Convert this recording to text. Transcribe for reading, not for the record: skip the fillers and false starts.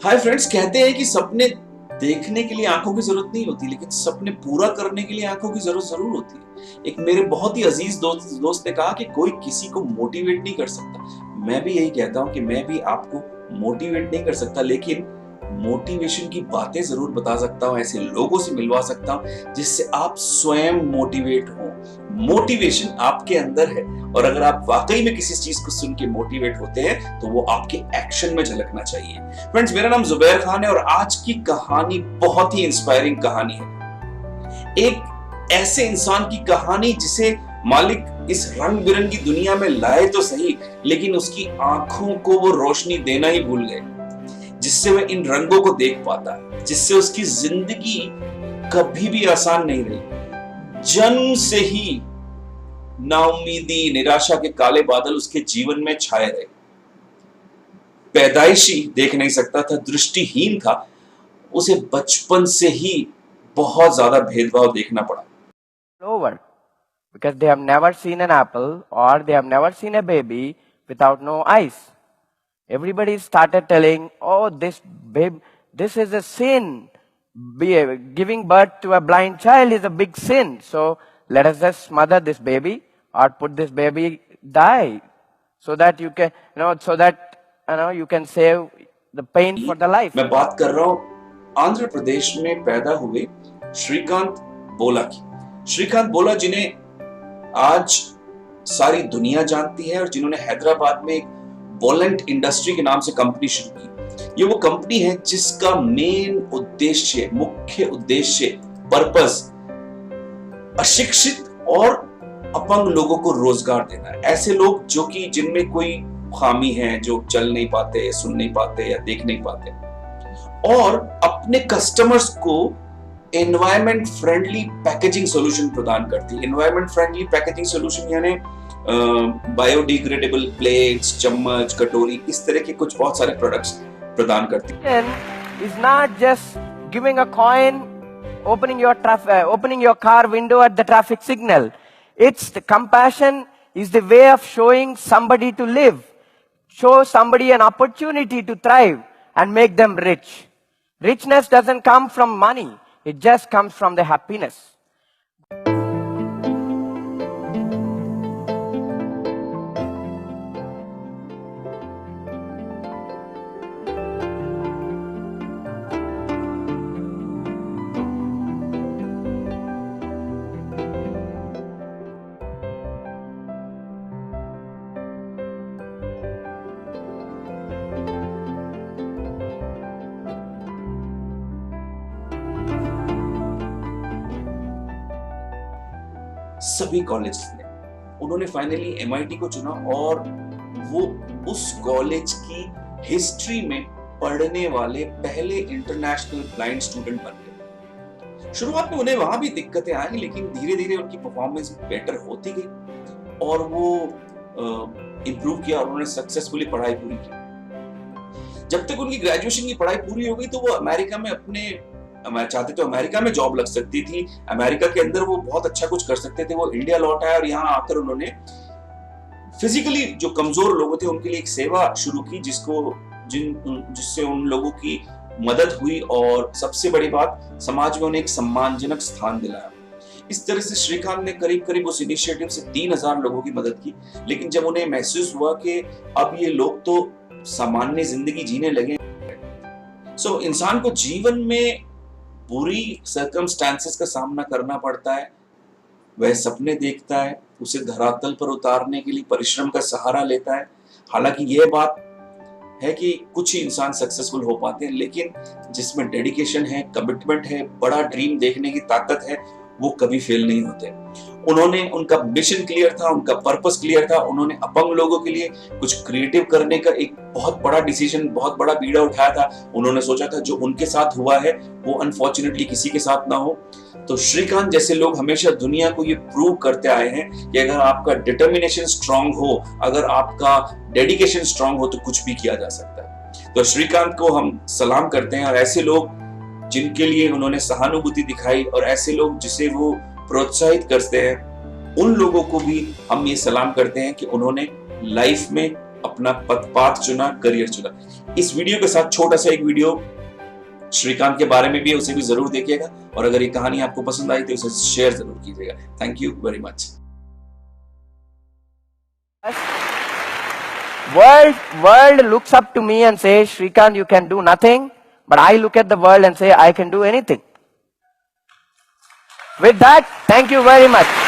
Hi friends, कहते हैं कि सपने देखने के लिए आंखों की जरूरत नहीं होती, लेकिन सपने पूरा करने के लिए आंखों की जरूरत जरूर होती है। एक मेरे बहुत ही अजीज दोस्त ने कहा कि कोई किसी को मोटिवेट नहीं कर सकता। मैं भी यही कहता हूं कि मैं भी आपको मोटिवेट नहीं कर सकता, लेकिन मोटिवेशन की बातें जरूर बता सकता हूं, ऐसे लोगों से मिलवा सकता हूं जिससे आप स्वयं मोटिवेट हो। मोटिवेशन आपके अंदर है, और अगर आप वाकई में किसी चीज को सुन के मोटिवेट होते हैं तो वो आपके एक्शन में झलकना चाहिए। फ्रेंड्स, मेरा नाम जुबैर खान है और आज की कहानी बहुत ही इंस्पायरिंग कहानी है। एक ऐसे इंसान की कहानी जिसे मालिक इस रंग बिरंगी दुनिया में लाए तो सही, लेकिन उसकी आंखों को वो रोशनी देना ही भूल गए, जिससे वह इन रंगों को देख पाता है, जिससे उसकी जिंदगी कभी भी आसान नहीं रही। जन्म से ही नाउमीदी, निराशा के काले बादल उसके जीवन में छाए रहे। पैदाइशी देख नहीं सकता था, दृष्टिहीन था, उसे बचपन से ही बहुत ज्यादा भेदभाव देखना पड़ा। Over because they have never seen an apple or they have never seen a baby without no eyes. Everybody started telling, oh, this is a sin. Giving birth to a blind child is a big sin. So let us just smother this baby or put this baby die so that you can, you can save the pain for the life. मैं बात कर रहा हूं आंध्र प्रदेश में पैदा हुए श्रीकांत बोला की। श्रीकांत बोला जिन्हें आज सारी दुनिया जानती है और जिन्होंने हैदराबाद में एक बोलेंट इंडस्ट्री के नाम से कंपनी शुरू की। ये वो कंपनी है जिसका मुख्य उद्देश्य पर्पस अशिक्षित और अपंग लोगों को रोजगार देना है। ऐसे लोग जो कि जिनमें कोई खामी है, जो चल नहीं पाते, सुन नहीं पाते या देख नहीं पाते, और अपने कस्टमर्स को एनवायरमेंट फ्रेंडली पैकेजिंग सॉल्यूशन प्रदान करती है। एनवायरमेंट फ्रेंडली पैकेजिंग सॉल्यूशन यानी बायोडिग्रेडेबल प्लेट्स, चम्मच, कटोरी, इस तरह के कुछ बहुत सारे प्रोडक्ट्स प्रदान करती है। Is not just giving a coin, opening your car window at the traffic signal. It's the compassion is the way of showing somebody to live, show somebody an opportunity to thrive and make them rich. Richness doesn't come from money. It just comes from the happiness. सभी college ने उन्होंने finally MIT को चुना और वो उस college की history में पढ़ने वाले पहले इंटरनेशनल ब्लाइंड स्टूडेंट बन गए। शुरुआत में उन्हें वहां भी दिक्कतें आई, लेकिन धीरे धीरे उनकी परफॉर्मेंस बेटर होती गई और वो इंप्रूव किया और उन्होंने सक्सेसफुली पढ़ाई पूरी की। जब तक उनकी ग्रेजुएशन की पढ़ाई पूरी हो गई तो वो अमेरिका में चाहते तो अमेरिका में जॉब लग सकती थी, अमेरिका के अंदर वो बहुत अच्छा कुछ कर सकते थे। वो इंडिया लौट आए और यहाँ आकर उन्होंने फिजिकली जो कमजोर लोग थे उनके लिए एक सेवा शुरू की, जिससे उन लोगों की मदद हुई और सबसे बड़ी बात, समाज में उन्हें एक सम्मानजनक स्थान दिलाया। इस तरह से श्रीकांत ने करीब करीब उस इनिशिएटिव से 3000 लोगों की मदद की। लेकिन जब उन्हें महसूस हुआ कि अब ये लोग तो सामान्य जिंदगी जीने लगे, इंसान को जीवन में बुरी सर्कमस्टेंसेस का सामना करना पड़ता है। वह सपने देखता है, उसे धरातल पर उतारने के लिए परिश्रम का सहारा लेता है। हालांकि यह बात है कि कुछ ही इंसान सक्सेसफुल हो पाते हैं, लेकिन जिसमें डेडिकेशन है, कमिटमेंट है, बड़ा ड्रीम देखने की ताकत है, वो कभी फेल नहीं होते। उनका मिशन क्लियर था, उनका पर्पस क्लियर था। उन्होंने अपंग लोगों के लिए कुछ क्रिएटिव करने का एक बहुत बड़ा डिसीजन, बहुत बड़ा बीड़ा उठाया था। उन्होंने सोचा था जो उनके साथ हुआ है वो अनफॉर्चुनेटली किसी के साथ ना हो। तो श्रीकांत जैसे लोग हमेशा दुनिया को ये प्रूव करते आए हैं कि अगर आपका डिटर्मिनेशन स्ट्रांग हो, अगर आपका डेडिकेशन स्ट्रांग हो, तो कुछ भी किया जा सकता है। तो श्रीकांत को हम सलाम करते हैं, और ऐसे लोग जिनके लिए उन्होंने सहानुभूति दिखाई और ऐसे लोग जिसे वो प्रोत्साहित करते हैं, उन लोगों को भी हम ये सलाम करते हैं कि उन्होंने लाइफ में अपना पाथ चुना, करियर चुना। इस वीडियो के साथ छोटा सा एक वीडियो श्रीकांत के बारे में भी है, उसे भी जरूर देखिएगा, और अगर ये कहानी आपको पसंद आई तो उसे शेयर जरूर कीजिएगा। Thank you very much. World looks up to me and says, Shrikant, you can do nothing. But I look at the world and say, I can do anything. With that, thank you very much.